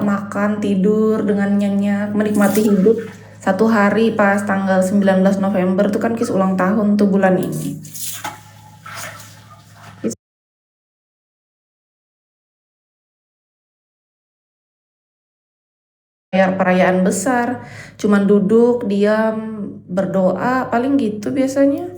makan, tidur dengan nyenyak, menikmati hidup. Satu hari pas tanggal 19 November tuh kan Kis ulang tahun tuh bulan ini. Perayaan besar, cuman duduk, diam, berdoa, paling gitu biasanya.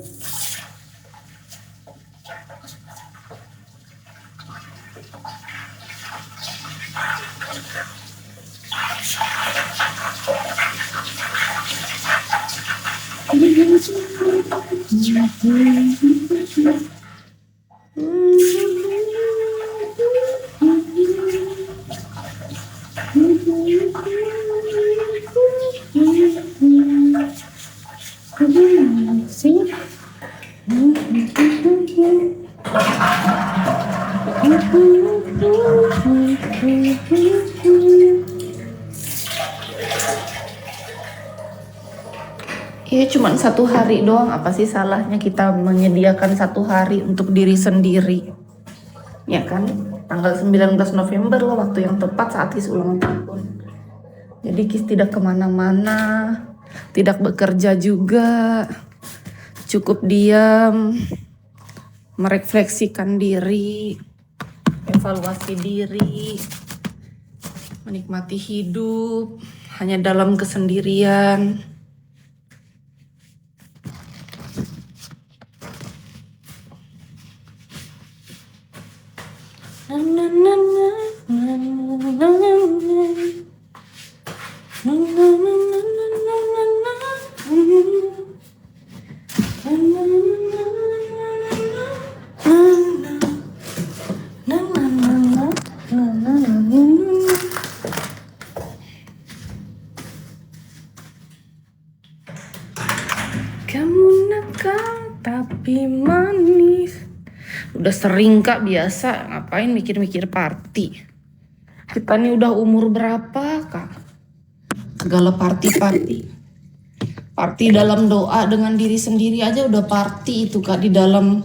Iya, cuma satu hari doang. Apa sih salahnya kita menyediakan satu hari untuk diri sendiri? Ya kan? Tanggal 19 November lah waktu yang tepat saat Kis ulang tahun. Jadi Kis tidak kemana-mana, tidak bekerja juga, cukup diam, merefleksikan diri, evaluasi diri, menikmati hidup, hanya dalam kesendirian. Kamu nakal tapi manis. Udah sering Kak, biasa, ngapain mikir-mikir party. Kita nih udah umur berapa Kak? Segala party. Party dalam doa dengan diri sendiri aja udah party itu Kak. Di dalam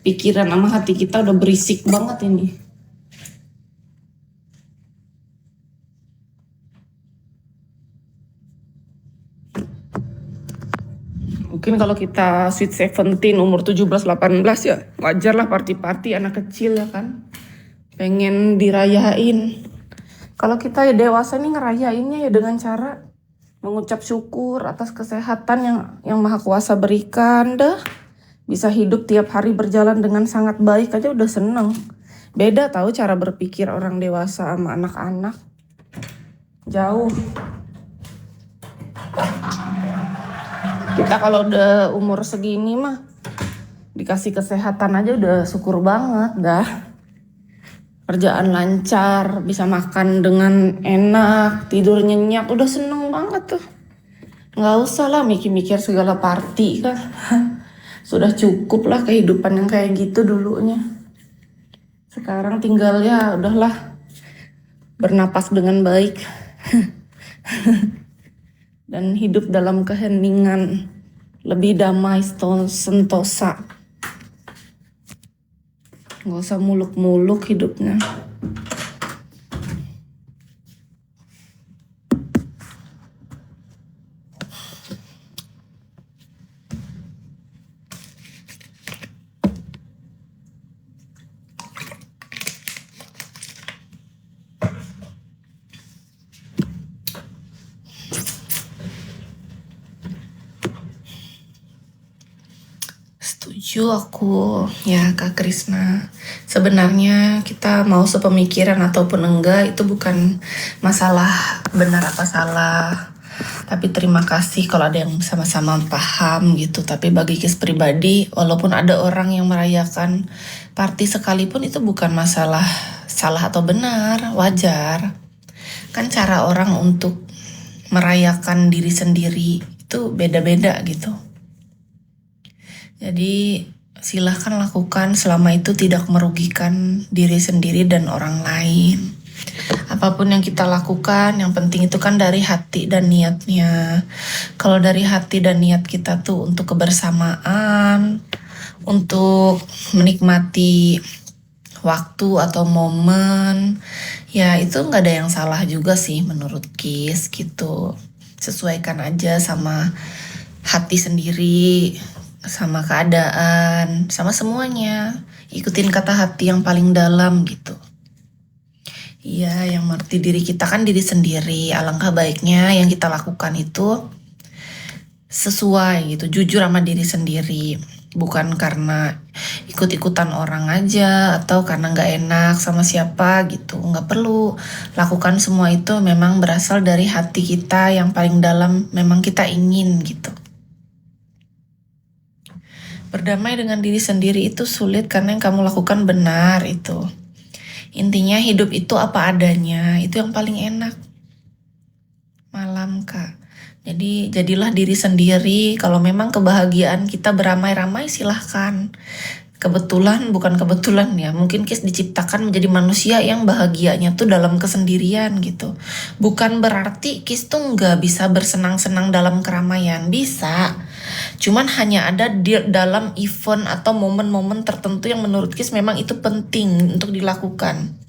pikiran sama hati kita udah berisik banget ini. Mungkin kalau kita sweet 17 umur 17-18 ya wajar lah party anak kecil ya kan. Pengen dirayain. Kalau kita ya dewasa nih ngerayainnya ya dengan cara mengucap syukur atas kesehatan yang Maha Kuasa berikan dah. Bisa hidup tiap hari berjalan dengan sangat baik aja udah seneng. Beda tahu cara berpikir orang dewasa sama anak-anak. Jauh. Kita kalau udah umur segini mah dikasih kesehatan aja udah syukur banget dah. Kerjaan lancar, bisa makan dengan enak, tidur nyenyak, udah seneng banget tuh. Nggak usah lah mikir-mikir segala party kan. Sudah cukup lah kehidupan yang kayak gitu dulunya. Sekarang tinggal ya udahlah bernapas dengan baik. Dan hidup dalam keheningan, lebih damai, sentosa. Gak usah muluk-muluk hidupnya. Setuju aku ya Kak Krisna. Sebenarnya kita mau sepemikiran ataupun enggak itu bukan masalah benar apa salah. Tapi terima kasih kalau ada yang sama-sama paham gitu. Tapi bagi Kis pribadi, walaupun ada orang yang merayakan party sekalipun itu bukan masalah salah atau benar, wajar. Kan cara orang untuk merayakan diri sendiri itu beda-beda gitu. Jadi silahkan lakukan selama itu tidak merugikan diri sendiri dan orang lain. Apapun yang kita lakukan, yang penting itu kan dari hati dan niatnya. Kalau dari hati dan niat kita tuh untuk kebersamaan, untuk menikmati waktu atau momen, ya itu nggak ada yang salah juga sih menurut Kis gitu. Sesuaikan aja sama hati sendiri, sama keadaan, sama semuanya. Ikutin kata hati yang paling dalam gitu. Iya, yang mengerti diri kita kan diri sendiri. Alangkah baiknya yang kita lakukan itu sesuai gitu, jujur sama diri sendiri. Bukan karena ikut-ikutan orang aja atau karena nggak enak sama siapa gitu. Nggak perlu. Lakukan semua itu memang berasal dari hati kita yang paling dalam, memang kita ingin gitu. Berdamai dengan diri sendiri itu sulit karena yang kamu lakukan benar itu. Intinya hidup itu apa adanya, itu yang paling enak. Malam Kak. Jadi jadilah diri sendiri. Kalau memang kebahagiaan kita beramai-ramai silahkan. Kebetulan, bukan kebetulan ya. Mungkin Kis diciptakan menjadi manusia yang bahagianya tuh dalam kesendirian gitu. Bukan berarti Kis tuh nggak bisa bersenang-senang dalam keramaian. Bisa. Cuman hanya ada di dalam event atau momen-momen tertentu yang menurut Kis memang itu penting untuk dilakukan.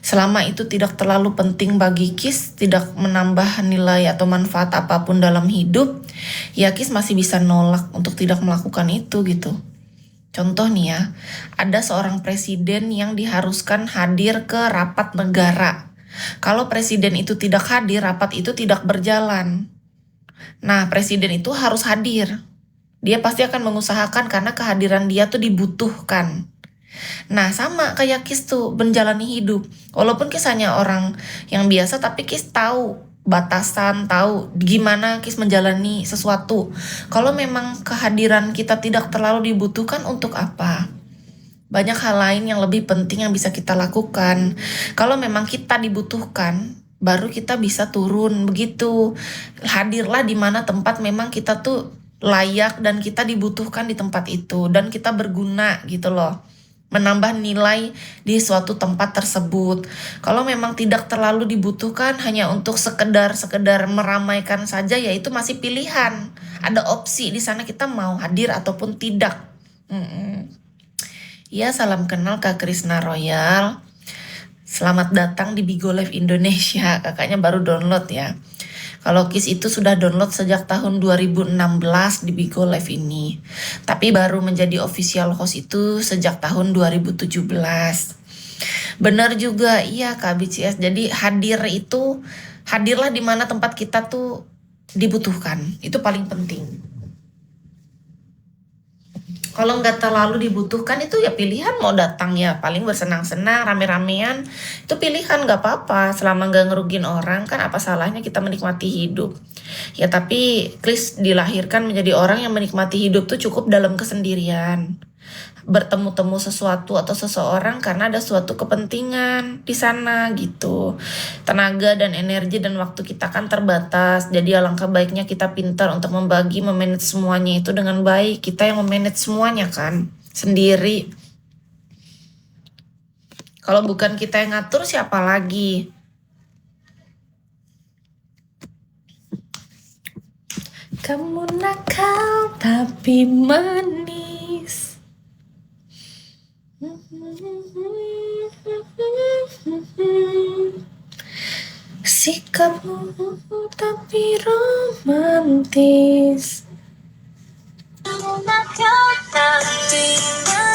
Selama itu tidak terlalu penting bagi Kis, tidak menambah nilai atau manfaat apapun dalam hidup, ya Kis masih bisa nolak untuk tidak melakukan itu gitu. Contoh nih ya, ada seorang presiden yang diharuskan hadir ke rapat negara. Kalau presiden itu tidak hadir, rapat itu tidak berjalan. Nah, presiden itu harus hadir. Dia pasti akan mengusahakan karena kehadiran dia tuh dibutuhkan. Nah, sama kayak Kis tuh menjalani hidup. Walaupun Kis hanya orang yang biasa, tapi Kis tahu batasan, tahu gimana Kis menjalani sesuatu. Kalau memang kehadiran kita tidak terlalu dibutuhkan, untuk apa? Banyak hal lain yang lebih penting yang bisa kita lakukan. Kalau memang kita dibutuhkan, baru kita bisa turun begitu. Hadirlah di mana tempat memang kita tuh layak dan kita dibutuhkan di tempat itu dan kita berguna gitu loh, menambah nilai di suatu tempat tersebut. Kalau memang tidak terlalu dibutuhkan, hanya untuk sekedar meramaikan saja, ya itu masih pilihan. Ada opsi di sana kita mau hadir ataupun tidak. Ya, salam kenal Kak Krisna Royal. Selamat datang di Bigo Live Indonesia. Kakaknya baru download ya. Kalau Kis itu sudah download sejak tahun 2016 di Bigo Live ini. Tapi baru menjadi official host itu sejak tahun 2017. Benar juga, iya Kak BCS. Jadi hadirlah di mana tempat kita tuh dibutuhkan. Itu paling penting. Kalau nggak terlalu dibutuhkan itu ya pilihan mau datang ya paling bersenang-senang rame-ramean, itu pilihan nggak apa-apa selama nggak ngerugin orang, kan apa salahnya kita menikmati hidup ya. Tapi Kris dilahirkan menjadi orang yang menikmati hidup tuh cukup dalam kesendirian, bertemu-temu sesuatu atau seseorang karena ada suatu kepentingan di sana gitu. Tenaga dan energi dan waktu kita kan terbatas, jadi alangkah baiknya kita pintar untuk membagi, memanage semuanya itu dengan baik. Kita yang memanage semuanya kan sendiri. Kalau bukan kita yang ngatur, siapa lagi? Kamu nakal tapi manis. Sikapmu tapi romantis. Kamu nakal tapi manis.